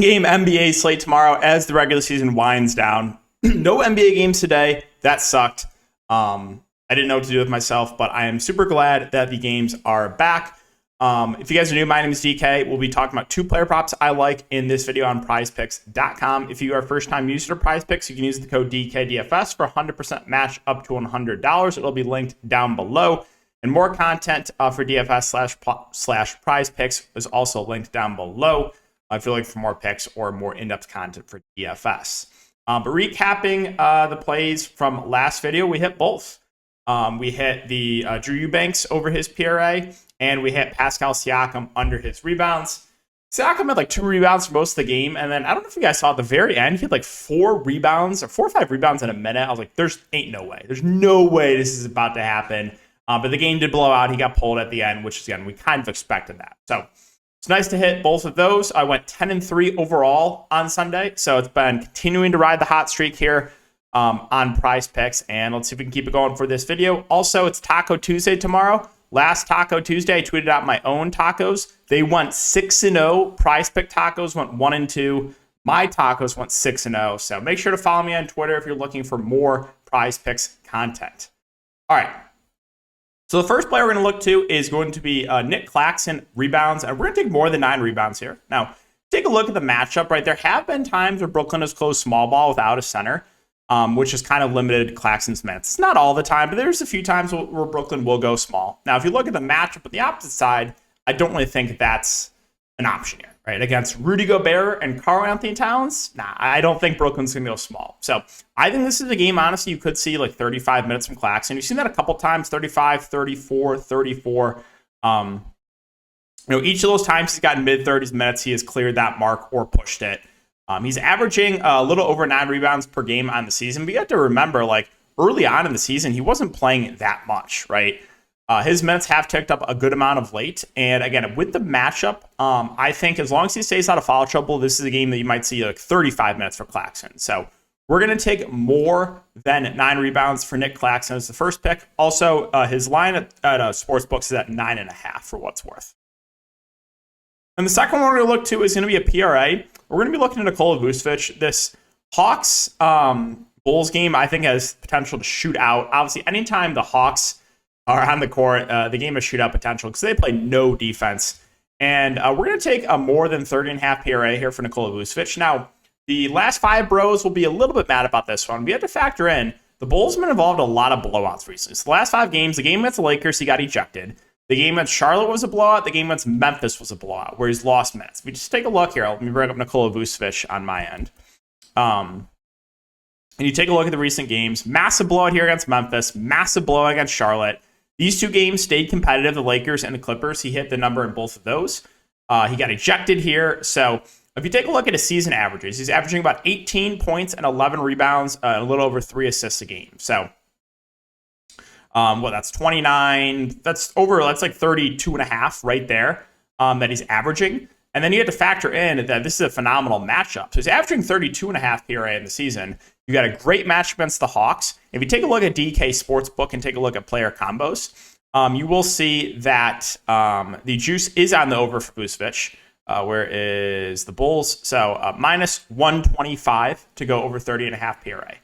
Game NBA slate tomorrow as the regular season winds down. No NBA games today. That sucked. I didn't know what to do with myself, but I am super glad that the games are back. If you guys are new, my name is DK. We'll be talking about 2 player props I like in this video on Prizepicks.com. If you are a first-time user of Prizepicks, you can use the code DKDFS for 100% match up to $100. It'll be linked down below. And more content for DFS slash Prizepicks is also linked down below. I feel like for more picks or more in-depth content for DFS. But recapping the plays from last video, we hit both. We hit the Drew Eubanks over his PRA, and we hit Pascal Siakam under his rebounds. Siakam had like 2 rebounds for most of the game, and then I don't know if you guys saw at the very end, he had like 4 rebounds or 4 or 5 rebounds in a minute. I was like, there's no way. There's no way this is about to happen. But the game did blow out. He got pulled at the end, which again, we kind of expected that. So it's nice to hit both of those. I went 10-3 overall on Sunday, so it's been continuing to ride the hot streak here on Prizepicks, and let's see if we can keep it going for this video. Also, it's Taco Tuesday tomorrow. Last Taco Tuesday, I tweeted out my own tacos. They went 6-0. Prizepick tacos went 1-2. My tacos went 6-0. So make sure to follow me on Twitter if you're looking for more Prizepicks content. All right. So the first player we're going to look to is going to be Nick Claxton rebounds, and we're going to take more than 9 rebounds here. Now, take a look at the matchup, right? There have been times where Brooklyn has closed small ball without a center, which has kind of limited Claxton's minutes. It's not all the time, but there's a few times where Brooklyn will go small. Now, if you look at the matchup on the opposite side, I don't really think that's an option here, right? Against Rudy Gobert and Karl-Anthony Towns, I don't think Brooklyn's going to go small. So I think this is a game, honestly, you could see like 35 minutes from Claxton. You've seen that a couple times, 35, 34, 34. Each of those times he's gotten mid-30s minutes, he has cleared that mark or pushed it. He's averaging a little over 9 rebounds per game on the season. But you have to remember, like, early on in the season, he wasn't playing that much, right? His minutes have ticked up a good amount of late. And again, with the matchup, I think as long as he stays out of foul trouble, this is a game that you might see like 35 minutes for Claxton. So we're going to take more than 9 rebounds for Nick Claxton as the first pick. Also, his line at Sportsbooks is at 9.5 for what's worth. And the second one we're going to look to is going to be a PRA. We're going to be looking at Nikola Jokic. This Hawks Bulls game, I think, has potential to shoot out. Obviously, anytime the Hawks are on the court, the game has shootout potential because they play no defense. And we're going to take a more than 30.5 PRA here for Nikola Jokic. Now, the last 5 bros will be a little bit mad about this one. We have to factor in the Bulls have been involved in a lot of blowouts recently. So the last 5 games, the game against the Lakers, he got ejected. The game against Charlotte was a blowout. The game against Memphis was a blowout where he's lost minutes. We just take a look here. Let me bring up Nikola Vucevic on my end. And you take a look at the recent games. Massive blowout here against Memphis. Massive blowout against Charlotte. These 2 games stayed competitive, the Lakers and the Clippers. He hit the number in both of those. He got ejected here. So if you take a look at his season averages, he's averaging about 18 points and 11 rebounds, a little over 3 assists a game. So that's 29. That's like 32.5 right there that he's averaging. And then you have to factor in that this is a phenomenal matchup. So he's averaging 32.5 PRA in the season. You got a great match against the Hawks. If you take a look at DK Sportsbook and take a look at player combos, you will see that the juice is on the over for Vucevic. Where is the Bulls? So minus 125 to go over 30.5 PRA.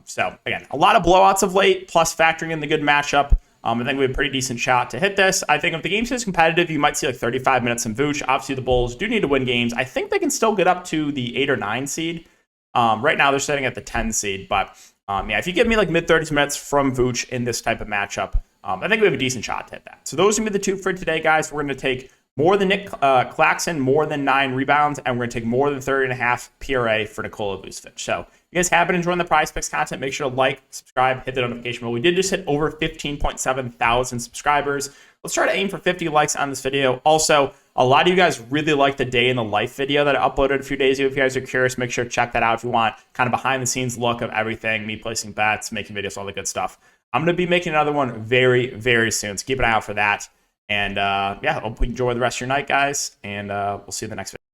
So again, a lot of blowouts of late, plus factoring in the good matchup. I think we have a pretty decent shot to hit this. I think if the game stays competitive, you might see like 35 minutes in Vooch. Obviously, the Bulls do need to win games. I think they can still get up to the 8 or 9 seed. Right now, they're sitting at the 10 seed. But if you give me like mid-30s minutes from Vooch in this type of matchup, I think we have a decent shot to hit that. So those are going to be the 2 for today, guys. We're going to take more than Nick Claxton, more than 9 rebounds, and we're going to take more than 30.5 PRA for Nikola Vucevic. So if you guys have been enjoying the Prizepicks content, make sure to like, subscribe, hit the notification bell. We did just hit over 15.7 thousand subscribers. Let's try to aim for 50 likes on this video. Also, a lot of you guys really like the day in the life video that I uploaded a few days ago. If you guys are curious, make sure to check that out if you want kind of behind the scenes look of everything, me placing bets, making videos, all the good stuff. I'm going to be making another one very, very soon, so keep an eye out for that. And yeah, hope you enjoy the rest of your night, guys. And we'll see you in the next video.